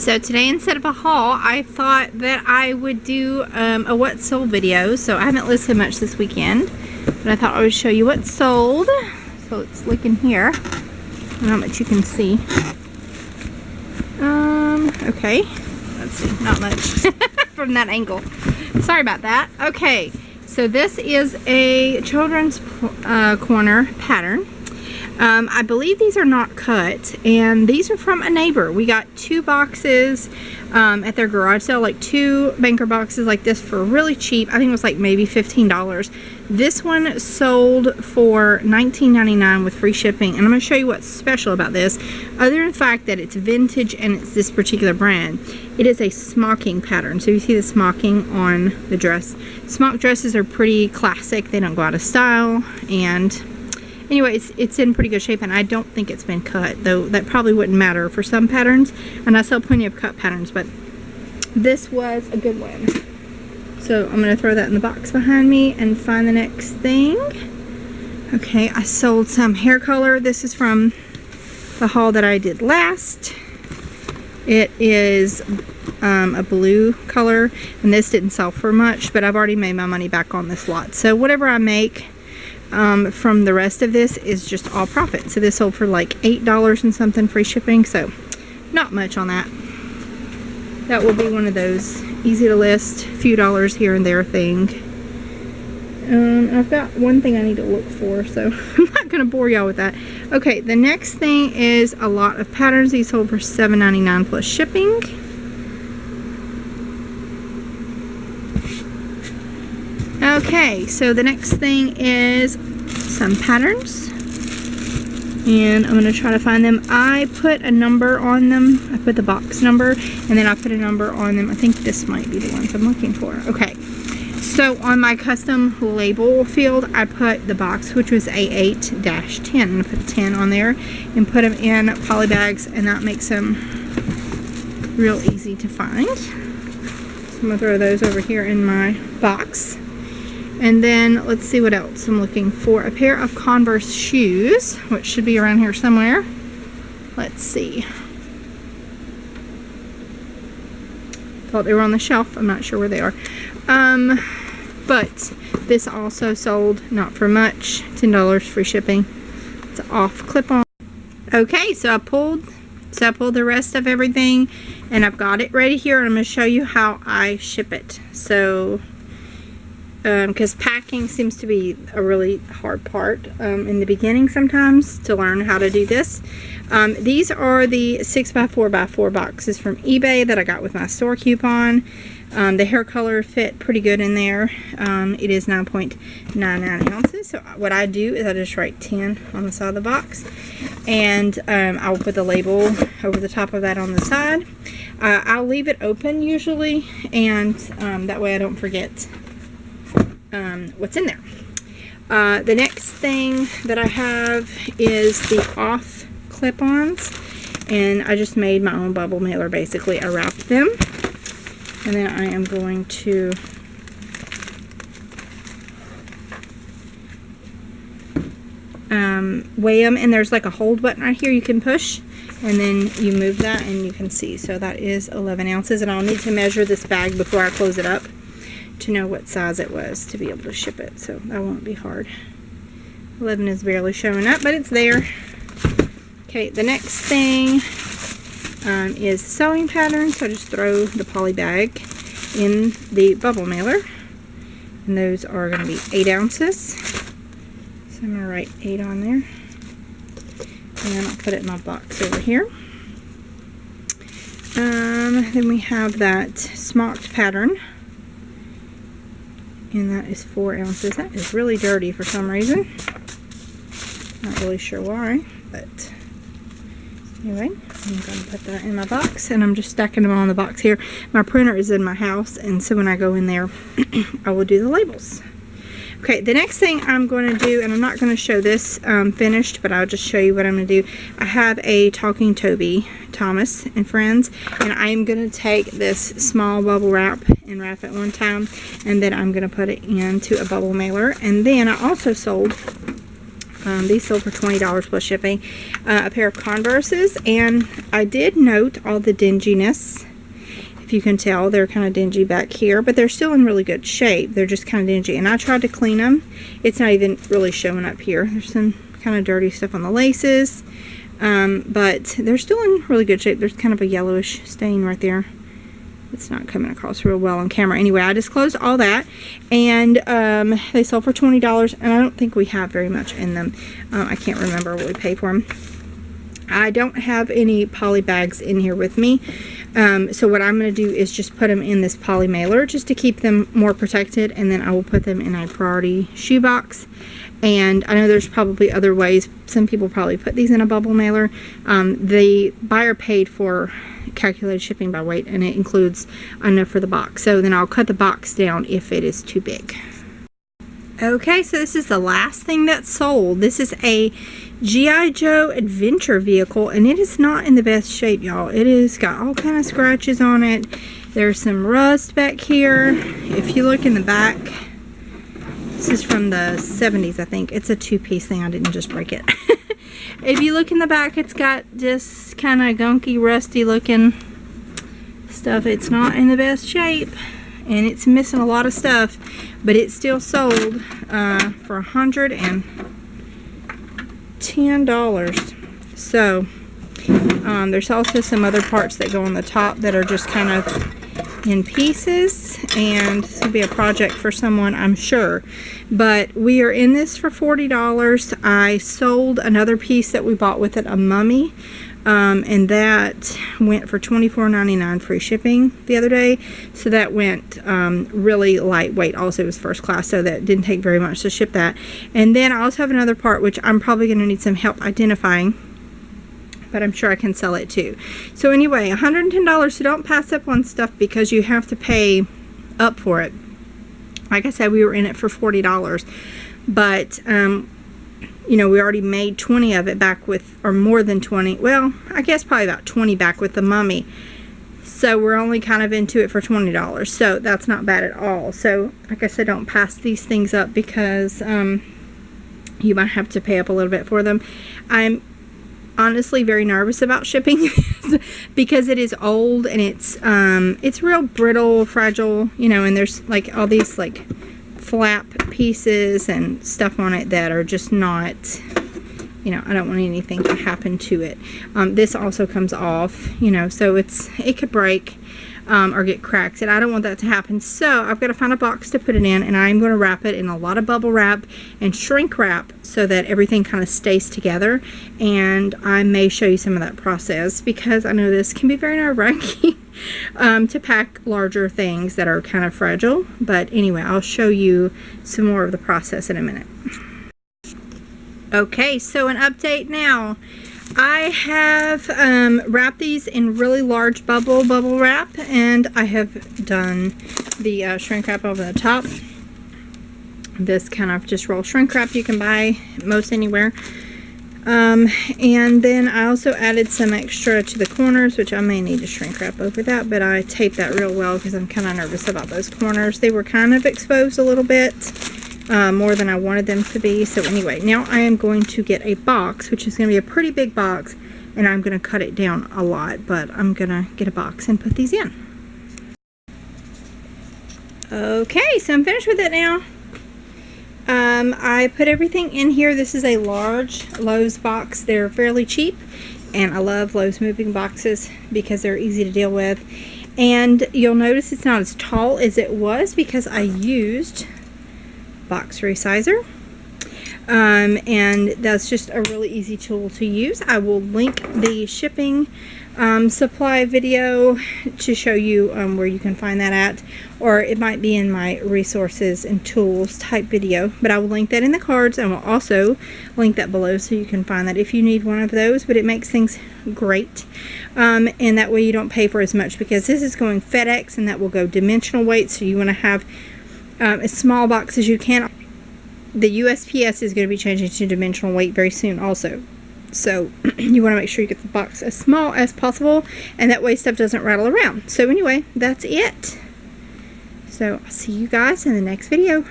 So today, instead of a haul, I thought that I would do a what sold video. So I haven't listed much this weekend, but I thought I would show you what sold. So let's look in here. I don't know how much you can see. Okay, let's see, not much from that angle. Sorry about that. Okay, so this is a children's corner pattern. I believe these are not cut, and these are from a neighbor. We got 2 boxes at their garage sale, like 2 banker boxes like this for really cheap. I think it was like maybe $15. This one sold for $19.99 with free shipping, and I'm going to show you what's special about this. Other than the fact that it's vintage and it's this particular brand, it is a smocking pattern. So you see the smocking on the dress. Smock dresses are pretty classic. They don't go out of style, and anyway, it's in pretty good shape, and I don't think it's been cut, though that probably wouldn't matter for some patterns, and I sell plenty of cut patterns, but this was a good one. So I'm going to throw that in the box behind me and find the next thing. Okay, I sold some hair color. This is from the haul that I did last. It is a blue color, and this didn't sell for much, but I've already made my money back on this lot. So whatever I make from the rest of this is just all profit. So this sold for like $8 and something free shipping, so not much on that. That will be one of those easy to list, few dollars here and there thing. I've got one thing I need to look for, so I'm not going to bore y'all with that. Okay, the next thing is a lot of patterns. These sold for $7.99 plus shipping. Okay, so the next thing is some patterns, and I'm going to try to find them. I put a number on them. I put the box number, and then I put a number on them. I think this might be the ones I'm looking for. Okay, so on my custom label field, I put the box, which was A8-10. I'm going to put 10 on there and put them in poly bags, and that makes them real easy to find. So I'm going to throw those over here in my box. And then let's see what else I'm looking for. A pair of Converse shoes, which should be around here somewhere. Let's see. Thought they were on the shelf. I'm not sure where they are. But this also sold, not for much. $10 free shipping. It's off clip-on. Okay, so I pulled the rest of everything, and I've got it ready here, and I'm going to show you how I ship it. So because packing seems to be a really hard part in the beginning sometimes to learn how to do this. These are the 6x4x4 boxes from eBay that I got with my store coupon. The hair color fit pretty good in there. It is 9.99 ounces. So what I do is I just write 10 on the side of the box, and I will put the label over the top of that on the side. I'll leave it open usually, and that way I don't forget what's in there. The next thing that I have is the off clip-ons, and I just made my own bubble mailer. Basically, I wrapped them, and then I am going to weigh them, and there's like a hold button right here you can push, and then you move that and you can see. So that is 11 ounces, and I'll need to measure this bag before I close it up to know what size it was to be able to ship it, so that won't be hard. 11 is barely showing up, but it's there. Okay, the next thing is sewing pattern. So I just throw the poly bag in the bubble mailer, and those are going to be 8 ounces. So I'm going to write 8 on there, and then I'll put it in my box over here. Then we have that smocked pattern, and that is 4 ounces. That is really dirty for some reason. Not really sure why, but anyway, I'm going to put that in my box, and I'm just stacking them on the box here. My printer is in my house, and so when I go in there, I will do the labels. Okay, the next thing I'm going to do, and I'm not going to show this finished, but I'll just show you what I'm going to do. I have a Talking Toby Thomas and Friends, and I'm going to take this small bubble wrap and wrap it one time, and then I'm going to put it into a bubble mailer. And then I also sold These sold for $20 plus shipping. A pair of Converses, and I did note all the dinginess. If you can tell, they're kind of dingy back here, but they're still in really good shape. They're just kind of dingy, and I tried to clean them. It's not even really showing up here. There's some kind of dirty stuff on the laces, but they're still in really good shape. There's kind of a yellowish stain right there. It's not coming across real well on camera. Anyway, I disclosed all that, and they sold for $20, and I don't think we have very much in them. I can't remember what we paid for them. I don't have any poly bags in here with me, so what I'm going to do is just put them in this poly mailer just to keep them more protected, and then I will put them in a priority shoebox. And I know there's probably other ways. Some people probably put these in a bubble mailer. The buyer paid for calculated shipping by weight, and it includes enough for the box. So then I'll cut the box down if it is too big. Okay, so this is the last thing that's sold. This is a G.I. Joe adventure vehicle, and it is not in the best shape, y'all. It has got all kind of scratches on it. There's some rust back here. If you look in the back, this is from the 70s, I think. It's a two-piece thing. I didn't just break it. If you look in the back, it's got just kind of gunky, rusty looking stuff. It's not in the best shape, and it's missing a lot of stuff, but it's still sold for $110. So there's also some other parts that go on the top that are just kind of in pieces, and this will be a project for someone, I'm sure. But we are in this for $40. I sold another piece that we bought with it, a mummy, and that went for $24.99 free shipping the other day. So that went really lightweight. Also, it was first class, so that didn't take very much to ship that. And then I also have another part which I'm probably going to need some help identifying, but I'm sure I can sell it too. So anyway, $110, so don't pass up on stuff because you have to pay up for it. Like I said, we were in it for $40, but you know, we already made 20 of it back with, or more than 20, well, I guess probably about 20 back with the mummy. So we're only kind of into it for $20, so that's not bad at all. So like I said, don't pass these things up because you might have to pay up a little bit for them. I'm honestly very nervous about shipping this because it is old, and it's real brittle, fragile, you know, and there's like all these like flap pieces and stuff on it that are just not, you know, I don't want anything to happen to it. This also comes off, you know, so it could break or get cracks, and I don't want that to happen. So I've got to find a box to put it in, and I'm going to wrap it in a lot of bubble wrap and shrink wrap so that everything kind of stays together. And I may show you some of that process because I know this can be very nerve-wracking to pack larger things that are kind of fragile. But anyway, I'll show you some more of the process in a minute. Okay, so an update now. I have wrapped these in really large bubble wrap, and I have done the shrink wrap over the top. This kind of just roll shrink wrap you can buy most anywhere. And then I also added some extra to the corners, which I may need to shrink wrap over that, but I taped that real well because I'm kind of nervous about those corners. They were kind of exposed a little bit. More than I wanted them to be. So anyway, now I am going to get a box, which is going to be a pretty big box, and I'm going to cut it down a lot, but I'm going to get a box and put these in. Okay, so I'm finished with it now. I put everything in here. This is a large Lowe's box. They're fairly cheap, and I love Lowe's moving boxes because they're easy to deal with. And you'll notice it's not as tall as it was because I used box resizer, and that's just a really easy tool to use. I will link the shipping supply video to show you where you can find that at, or it might be in my resources and tools type video, but I will link that in the cards, and will also link that below so you can find that if you need one of those. But it makes things great, and that way you don't pay for as much, because this is going FedEx, and that will go dimensional weight, so you want to have as small box as you can. The USPS is going to be changing to dimensional weight very soon also, so you want to make sure you get the box as small as possible, and that way stuff doesn't rattle around. So anyway, that's it. So I'll see you guys in the next video.